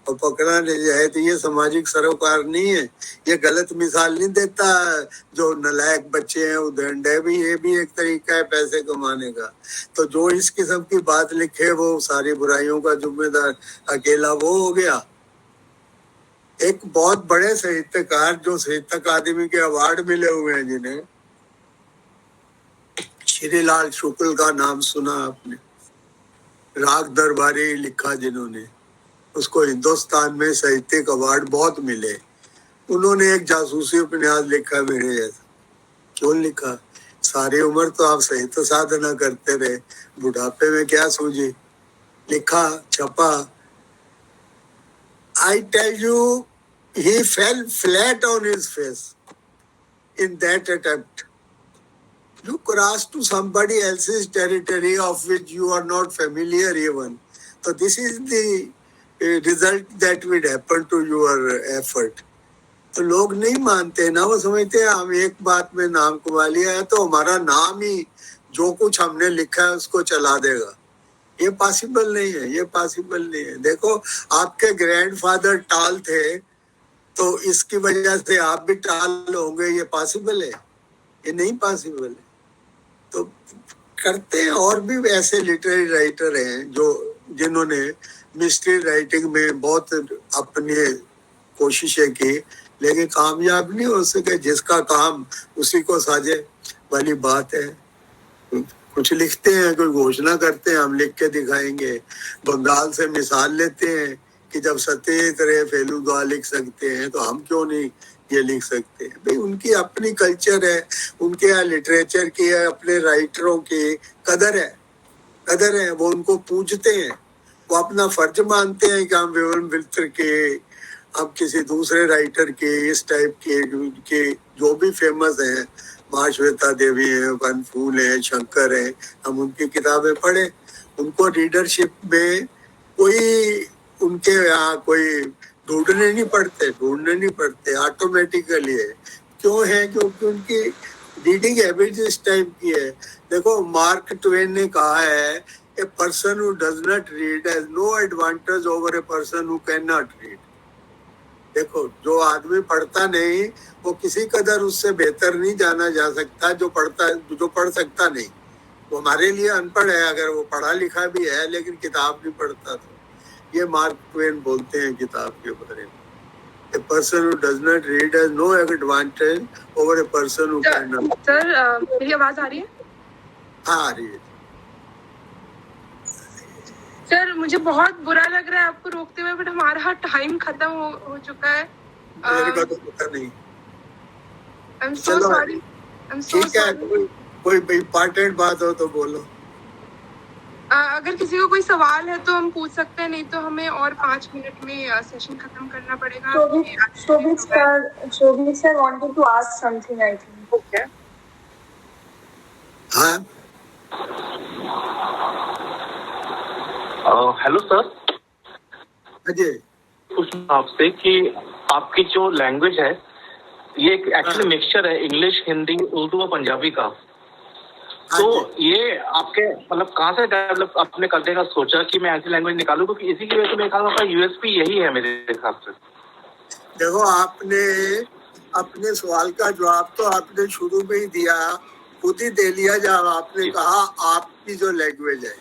और पकड़ा नहीं जाए तो ये सामाजिक सरोकार नहीं है। ये गलत मिसाल नहीं देता जो नालायक बच्चे हैं उदंड है भी, ये भी एक तरीका है पैसे कमाने का। तो जो इस किस्म की बात लिखे वो सारी बुराइयों का जिम्मेदार अकेला वो हो गया। एक बहुत बड़े साहित्यकार जो साहित्य अकादमी के अवार्ड मिले हुए हैं जिन्हें, श्रीलाल शुक्ल का नाम सुना आपने, राग दरबारी लिखा जिन्होंने, उसको हिंदुस्तान में साहित्यिक अवार्ड बहुत मिले। उन्होंने एक जासूसी उपन्यास लिखा मेरे जैसा। क्यों लिखा? सारी उम्र तो आप साहित्य साधना करते रहे, बुढ़ापे में क्या सूझी? लिखा, छपा। I tell you, he fell flat on his face in that attempt. You cross to somebody else's territory of which you are not familiar even. So this is the result that would happen to your effort. तो लोग नहीं मानते ना, वो समझते हैं हम एक बात में नाम कमा लिया है तो हमारा नाम ही जो कुछ हमने लिखा है उसको चला देगा। ये पॉसिबल नहीं है, ये पॉसिबल नहीं है। देखो, आपके ग्रैंडफादर टाल थे तो इसकी वजह से आप भी टाल होंगे, ये पॉसिबल है? ये नहीं पॉसिबल है। तो करते हैं। और भी ऐसे लिटरेरी राइटर हैं जो जिन्होंने मिस्ट्री राइटिंग में बहुत अपनी कोशिशें की लेकिन कामयाब नहीं हो सके। जिसका काम उसी को साजे वाली बात है। कुछ लिखते हैं, कोई घोषणा करते हैं, हम लिख के दिखाएंगे। बंगाल से मिसाल लेते हैं कि जब सत्यजित रे फेलुदा लिख सकते हैं तो हम क्यों नहीं ये लिख सकते हैं। भाई उनकी अपनी कल्चर है, उनके यहाँ लिटरेचर की है, अपने राइटरों की कदर है। वो उनको पूजते हैं, वो अपना फर्ज मानते हैं कि हम विवन विल्तर के, हम किसी दूसरे राइटर के, इस टाइप के जो भी फेमस हैं, महाश्वेता देवी है, वनफूल है, शंकर है, हम उनकी किताबें पढ़े। उनको रीडरशिप में कोई उनके यहाँ कोई ढूंढने नहीं पड़ते, ऑटोमेटिकली है। क्यों है? क्योंकि उनकी रीडिंग हैबिट इस टाइप की है। देखो, मार्क ट्वेन ने कहा है, a person who does not read has no advantage over a person who cannot read रीड। देखो, जो आदमी पढ़ता नहीं वो किसी कदर उससे बेहतर नहीं जाना जा सकता जो पढ़ सकता नहीं। वो हमारे लिए अनपढ़ है अगर वो पढ़ा लिखा भी है लेकिन किताब नहीं पढ़ता। तो ये मार्क ट्वेन बोलते हैं किताब के बारे में, a person who does not read has no advantage over a person who cannot नॉट। सर, मेरी आवाज आ रही है? हाँ, आ रही है। सर, मुझे बहुत बुरा लग रहा है आपको रोकते हुए, बट हमारा टाइम खत्म हो चुका है। मेरे को तो पता नहीं। I'm so sorry. I'm so sorry. कोई इम्पोर्टेंट बात हो तो बोलो। अगर किसी को कोई सवाल है तो हम पूछ सकते हैं, नहीं तो हमें और 5 मिनट में सेशन खत्म करना पड़ेगा। Shobhit sir wanted to ask something, I think. Okay. हाँ, हेलो सर, अजय, पूछना आपसे कि आपकी जो लैंग्वेज है ये एक्चुअली मिक्सचर है इंग्लिश, हिंदी, उर्दू और पंजाबी का। तो ये आपके मतलब कहाँ से डेवलप आपने करने का सोचा कि मैं ऐसी लैंग्वेज निकालूं? क्योंकि इसी की वजह से मेरे ख्याल में यूएसपी यही है मेरे हिसाब से। देखो, आपने अपने सवाल का जवाब तो आपने शुरू में ही दिया, खुद ही दे लिया जब आपने कहा आपकी जो लैंग्वेज है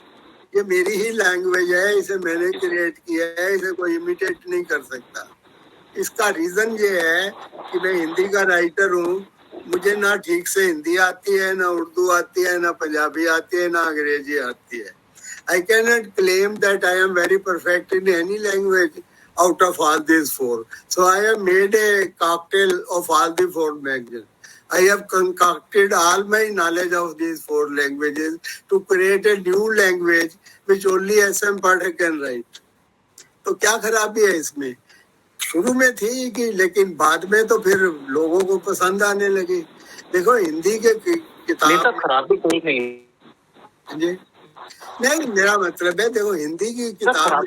ये मेरी ही लैंग्वेज है, इसे मैंने क्रिएट किया है, इसे कोई इमिटेट नहीं कर सकता। इसका रीजन ये है कि मैं हिंदी का राइटर हूँ, मुझे ना ठीक से हिंदी आती है, ना उर्दू आती है, ना पंजाबी आती है, ना अंग्रेजी आती है। I cannot claim that I am very perfect in any language out of all these four. So I have made a cocktail of all the four languages. I have concocted all my knowledge of these four languages to create a new language which only SM Pathak can write. तो क्या खराबी है इसमें? शुरू में थी कि, लेकिन बाद में तो फिर लोगों को पसंद आने लगी। देखो, हिंदी के किताब खराबी कोई नहीं जी नहीं, मेरा मतलब है देखो हिंदी की किताब